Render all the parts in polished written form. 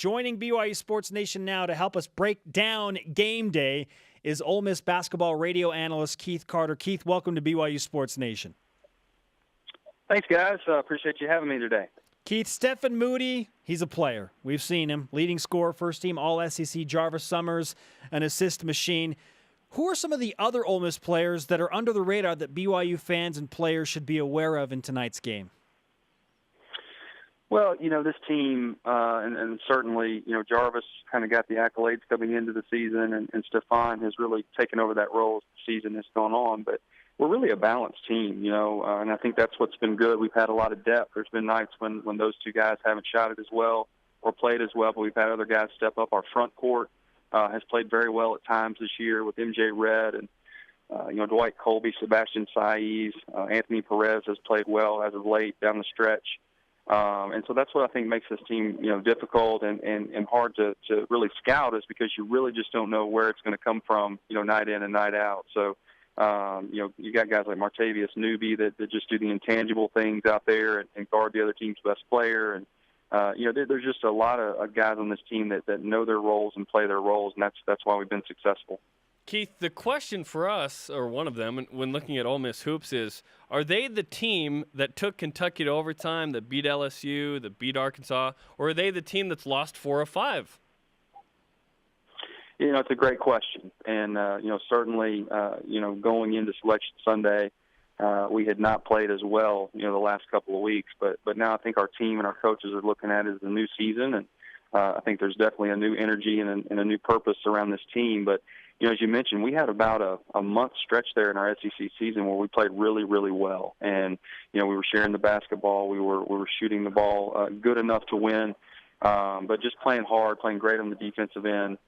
Joining BYU Sports Nation now to help us break down game day is Ole Miss basketball radio analyst Keith Carter. Keith, welcome to BYU Sports Nation. Thanks, guys. Appreciate you having me today. Keith, Stephen Moody, he's a player. We've seen him. Leading scorer, first team All-SEC, Jarvis Summers, an assist machine. Who are some of the other Ole Miss players that are under the radar that BYU fans and players should be aware of in tonight's game? Well, this team, and certainly, Jarvis kind of got the accolades coming into the season, and Stefan has really taken over that role as the season has gone on. But we're really a balanced team, and I think that's what's been good. We've had a lot of depth. There's been nights when those two guys haven't shot it as well or played as well, but we've had other guys step up. Our front court has played very well at times this year with MJ Redd and, Dwight Colby, Sebastian Saiz, Anthony Perez has played well as of late down the stretch. And so that's what I think makes this team, difficult and hard to really scout, is because you really just don't know where it's going to come from, night in and night out. So, you got guys like Martavius Newby that just do the intangible things out there and guard the other team's best player. And, there's just a lot of guys on this team that know their roles and play their roles, and that's why we've been successful. Keith, the question for us, or one of them, when looking at Ole Miss hoops is, are they the team that took Kentucky to overtime, that beat LSU, that beat Arkansas, or are they the team that's lost 4 of 5? It's a great question. And, certainly, going into Selection Sunday, we had not played as well, the last couple of weeks. But now I think our team and our coaches are looking at it as a new season. And I think there's definitely a new energy and a new purpose around this team. But, as you mentioned, we had about a month stretch there in our SEC season where we played really, really well. And, we were sharing the basketball. We were shooting the ball good enough to win, but just playing hard, playing great on the defensive end.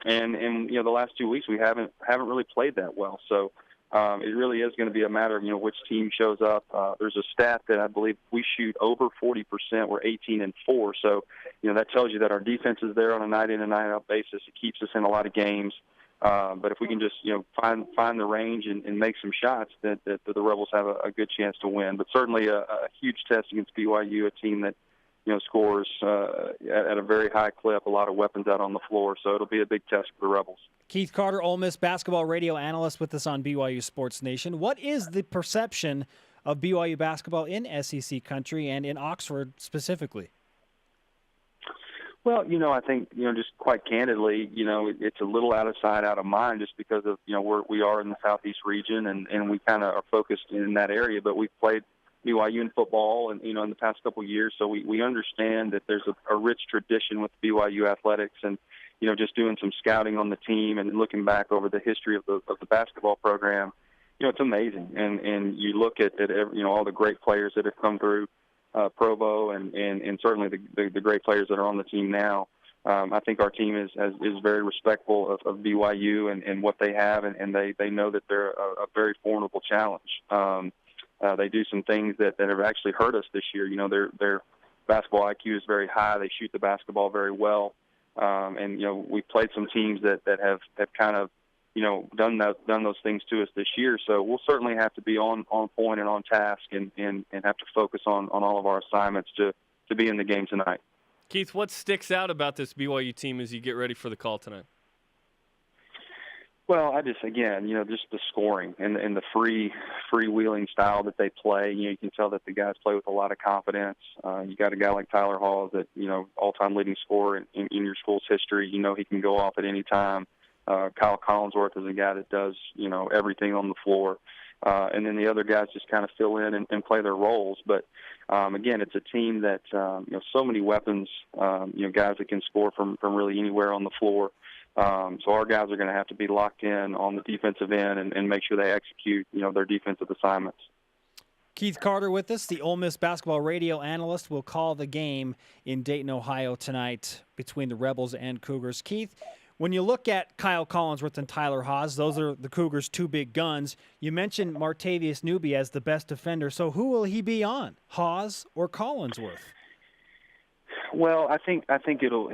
And the last 2 weeks we haven't really played that well. So it really is going to be a matter of, which team shows up. There's a stat that I believe we shoot over 40%. We're 18-4. So, that tells you that our defense is there on a night in and night out basis. It keeps us in a lot of games. But if we can just, find the range and make some shots, that the Rebels have a good chance to win. But certainly a huge test against BYU, a team that, scores at a very high clip, a lot of weapons out on the floor. So it'll be a big test for the Rebels. Keith Carter, Ole Miss basketball radio analyst with us on BYU Sports Nation. What is the perception of BYU basketball in SEC country and in Oxford specifically? Well, I think, just quite candidly, it's a little out of sight, out of mind, just because of, we are in the Southeast region and we kind of are focused in that area. But we've played BYU in football and, in the past couple of years. So we understand that there's a rich tradition with BYU athletics and, just doing some scouting on the team and looking back over the history of the basketball program. It's amazing. And you look at every, all the great players that have come through Provo and certainly the great players that are on the team now. I think our team is very respectful of BYU and what they have, and they know that they're a very formidable challenge. They do some things that have actually hurt us this year. Their basketball IQ is very high. They shoot the basketball very well. And we've played some teams that have kind of, done those things to us this year. So we'll certainly have to be on point and on task and have to focus on all of our assignments to be in the game tonight. Keith, what sticks out about this BYU team as you get ready for the call tonight? Well, just the scoring and the freewheeling style that they play. You can tell that the guys play with a lot of confidence. You got a guy like Tyler Hall that, all-time leading scorer in your school's history. He can go off at any time. Kyle Collinsworth is a guy that does, everything on the floor. And then the other guys just kind of fill in and play their roles. But, again, it's a team that, so many weapons, guys that can score from really anywhere on the floor. So our guys are going to have to be locked in on the defensive end and make sure they execute, their defensive assignments. Keith Carter with us, the Ole Miss basketball radio analyst, will call the game in Dayton, Ohio tonight between the Rebels and Cougars. Keith, when you look at Kyle Collinsworth and Tyler Haws, those are the Cougars' two big guns. You mentioned Martavius Newby as the best defender. So who will he be on, Haws or Collinsworth? Well, I think it'll.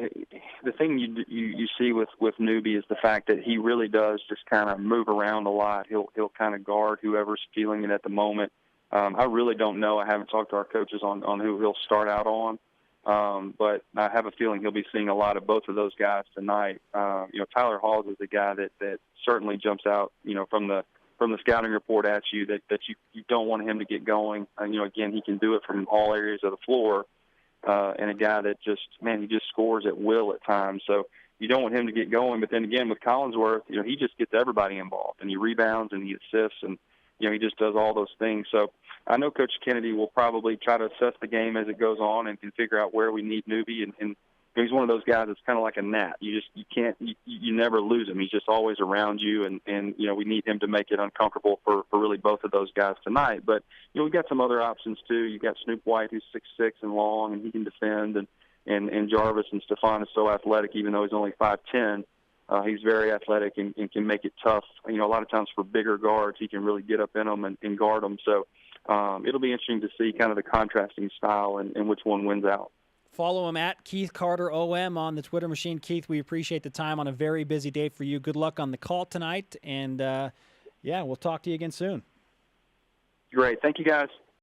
The thing you see with Newby is the fact that he really does just kind of move around a lot. He'll kind of guard whoever's feeling it at the moment. I really don't know. I haven't talked to our coaches on who he'll start out on. But I have a feeling he'll be seeing a lot of both of those guys tonight. Tyler Halls is a guy that certainly jumps out, from the scouting report at you that you don't want him to get going. Again, he can do it from all areas of the floor, and a guy that he just scores at will at times. So you don't want him to get going. But then again, with Collinsworth, he just gets everybody involved, and he rebounds and he assists, and he just does all those things. So I know Coach Kennedy will probably try to assess the game as it goes on and can figure out where we need Newby. And he's one of those guys that's kind of like a gnat. You never lose him. He's just always around you. And we need him to make it uncomfortable for really both of those guys tonight. But, we've got some other options too. You've got Snoop White, who's 6'6" and long, and he can defend. And Jarvis and Stefan is so athletic, even though he's only 5'10". He's very athletic and can make it tough. A lot of times for bigger guards, he can really get up in them and guard them. So it'll be interesting to see kind of the contrasting style and which one wins out. Follow him at Keith Carter OM on the Twitter machine. Keith, we appreciate the time on a very busy day for you. Good luck on the call tonight. And, we'll talk to you again soon. Great. Thank you, guys.